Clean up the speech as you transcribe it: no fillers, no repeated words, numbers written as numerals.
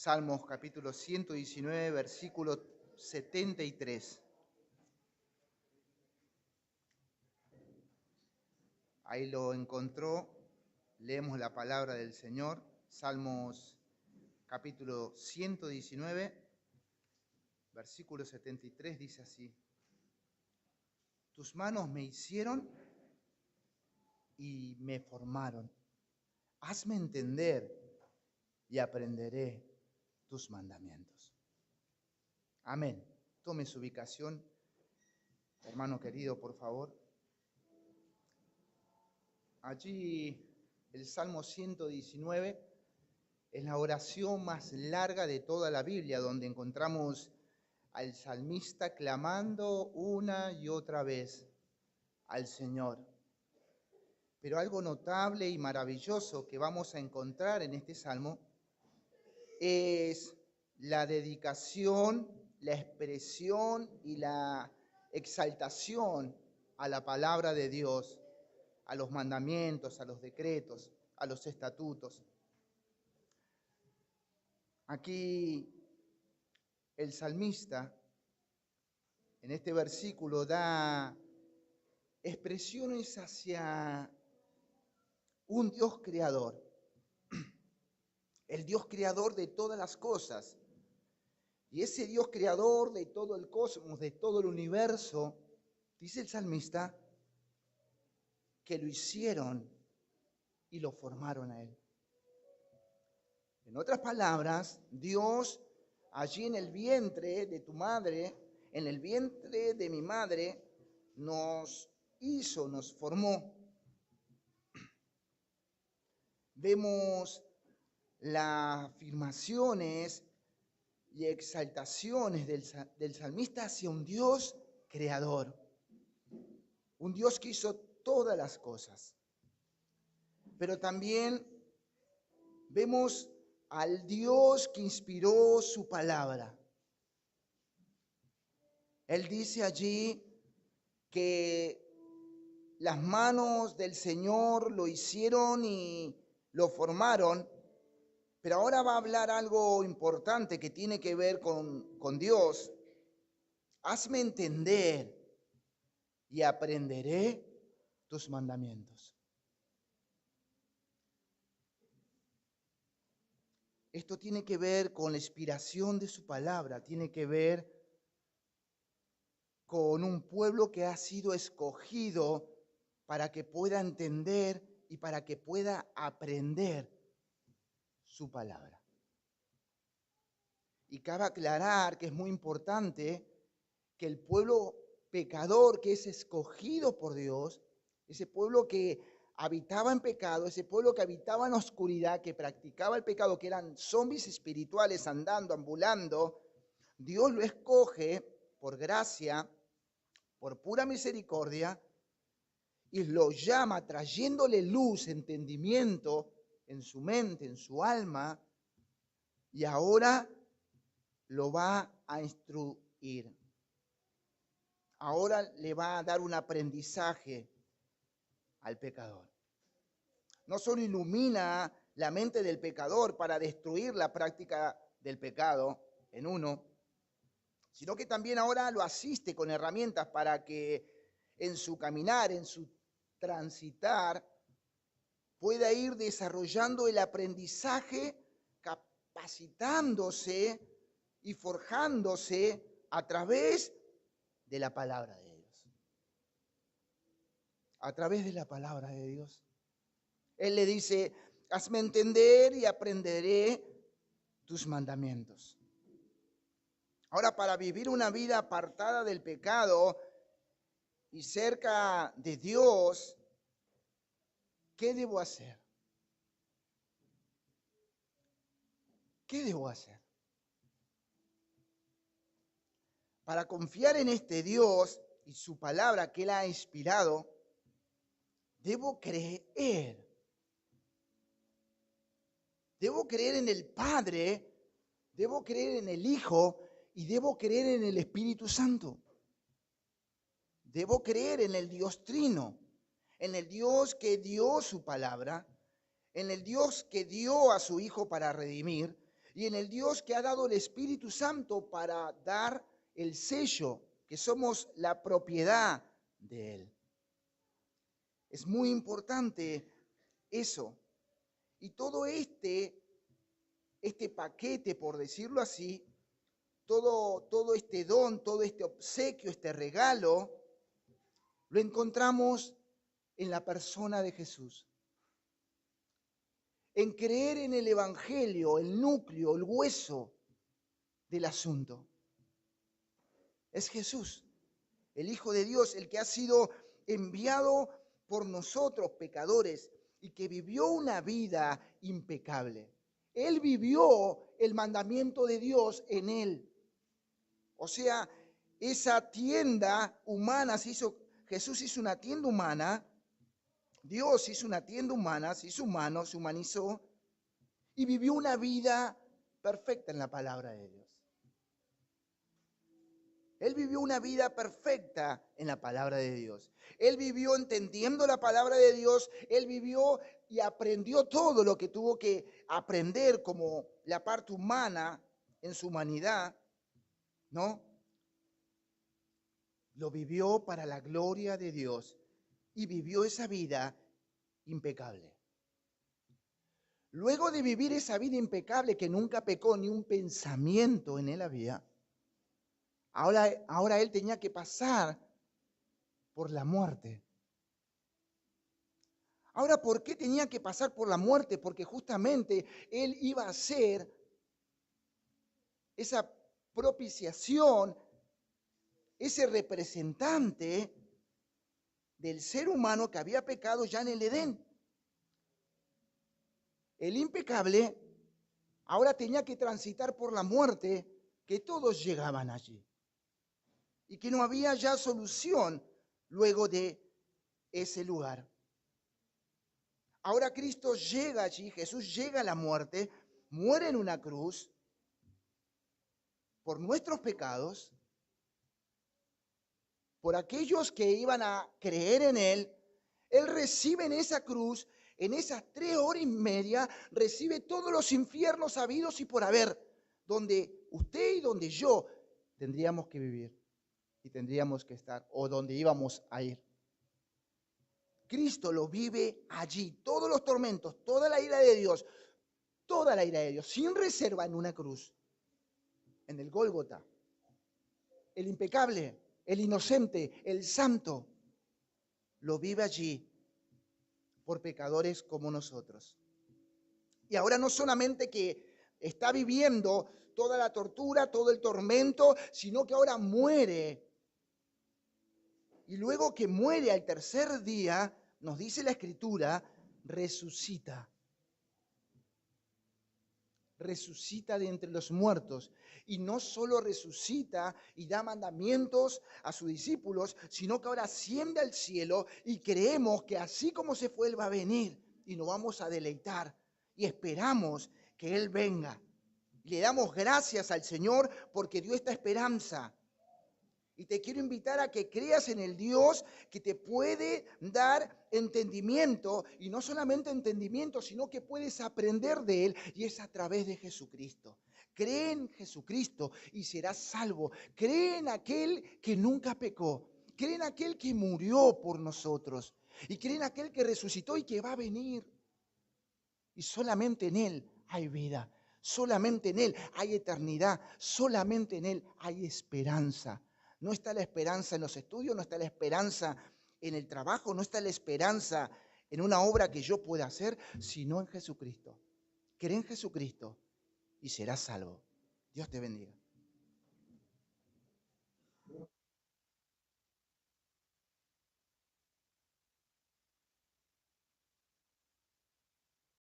Salmos capítulo 119, versículo 73. Ahí lo encontró. Leemos la palabra del Señor. Salmos capítulo 119, versículo 73 dice así: Tus manos me hicieron y me formaron. Hazme entender y aprenderé tus mandamientos. Amén. Tome su ubicación, hermano querido, por favor. Allí el Salmo 119 es la oración más larga de toda la Biblia, donde encontramos al salmista clamando una y otra vez al Señor. Pero algo notable y maravilloso que vamos a encontrar en este salmo es la dedicación, la expresión y la exaltación a la palabra de Dios, a los mandamientos, a los decretos, a los estatutos. Aquí el salmista en este versículo da expresiones hacia un Dios creador, el Dios creador de todas las cosas. Y ese Dios creador de todo el cosmos, de todo el universo, dice el salmista, que lo hicieron y lo formaron a él. En otras palabras, Dios allí en el vientre de tu madre, en el vientre de mi madre, nos hizo, nos formó. Vemos las afirmaciones y exaltaciones del salmista hacia un Dios creador, un Dios que hizo todas las cosas. Pero también vemos al Dios que inspiró su palabra. Él dice allí que las manos del Señor lo hicieron y lo formaron, pero ahora va a hablar algo importante que tiene que ver con Dios. Hazme entender y aprenderé tus mandamientos. Esto tiene que ver con la inspiración de su palabra, tiene que ver con un pueblo que ha sido escogido para que pueda entender y para que pueda aprender su palabra. Y cabe aclarar que es muy importante que el pueblo pecador que es escogido por Dios, ese pueblo que habitaba en pecado, ese pueblo que habitaba en oscuridad, que practicaba el pecado, que eran zombies espirituales andando, ambulando, Dios lo escoge por gracia, por pura misericordia, y lo llama trayéndole luz, entendimiento en su mente, en su alma, y ahora lo va a instruir. Ahora le va a dar un aprendizaje al pecador. No solo ilumina la mente del pecador para destruir la práctica del pecado en uno, sino que también ahora lo asiste con herramientas para que en su caminar, en su transitar, pueda ir desarrollando el aprendizaje, capacitándose y forjándose a través de la palabra de Dios. A través de la palabra de Dios. Él le dice, hazme entender y aprenderé tus mandamientos. Ahora, para vivir una vida apartada del pecado y cerca de Dios, ¿qué debo hacer? ¿Qué debo hacer? Para confiar en este Dios y su palabra que Él ha inspirado, debo creer. Debo creer en el Padre, debo creer en el Hijo y debo creer en el Espíritu Santo. Debo creer en el Dios Trino, en el Dios que dio su palabra, en el Dios que dio a su Hijo para redimir y en el Dios que ha dado el Espíritu Santo para dar el sello, que somos la propiedad de Él. Es muy importante eso. Y todo este paquete, por decirlo así, todo este don, todo este obsequio, este regalo, lo encontramos en la persona de Jesús. En creer en el Evangelio, el núcleo, el hueso del asunto. Es Jesús, el Hijo de Dios, el que ha sido enviado por nosotros, pecadores, y que vivió una vida impecable. Él vivió el mandamiento de Dios en él. O sea, esa tienda humana Jesús hizo una tienda humana, Dios hizo una tienda humana, se hizo humano, se humanizó y vivió una vida perfecta en la palabra de Dios. Él vivió una vida perfecta en la palabra de Dios. Él vivió entendiendo la palabra de Dios. Él vivió y aprendió todo lo que tuvo que aprender como la parte humana en su humanidad, ¿no? Lo vivió para la gloria de Dios y vivió esa vida impecable. Luego de vivir esa vida impecable que nunca pecó, ni un pensamiento en él había, ahora él tenía que pasar por la muerte. Ahora, ¿por qué tenía que pasar por la muerte? Porque justamente él iba a ser esa propiciación, ese representante del ser humano que había pecado ya en el Edén. El impecable ahora tenía que transitar por la muerte, que todos llegaban allí. Y que no había ya solución luego de ese lugar. Ahora Cristo llega allí, Jesús llega a la muerte, muere en una cruz por nuestros pecados, por aquellos que iban a creer en Él. Él recibe en esa cruz, en esas 3 horas y media, recibe todos los infiernos habidos y por haber, donde usted y donde yo tendríamos que vivir y tendríamos que estar, o donde íbamos a ir. Cristo lo vive allí, todos los tormentos, toda la ira de Dios, sin reserva en una cruz, en el Gólgota. El impecable, el inocente, el santo, lo vive allí por pecadores como nosotros. Y ahora no solamente que está viviendo toda la tortura, todo el tormento, sino que ahora muere. Y luego que muere al tercer día, nos dice la Escritura, resucita. Resucita de entre los muertos. Y no solo resucita y da mandamientos a sus discípulos, sino que ahora asciende al cielo y creemos que así como se fue, Él va a venir y nos vamos a deleitar y esperamos que Él venga. Le damos gracias al Señor porque dio esta esperanza. Y te quiero invitar a que creas en el Dios que te puede dar entendimiento, y no solamente entendimiento, sino que puedes aprender de Él, y es a través de Jesucristo. Cree en Jesucristo y serás salvo. Cree en aquel que nunca pecó. Cree en aquel que murió por nosotros. Y cree en aquel que resucitó y que va a venir. Y solamente en Él hay vida. Solamente en Él hay eternidad. Solamente en Él hay esperanza. No está la esperanza en los estudios, no está la esperanza en el trabajo, no está la esperanza en una obra que yo pueda hacer, sino en Jesucristo. Cree en Jesucristo y serás salvo. Dios te bendiga.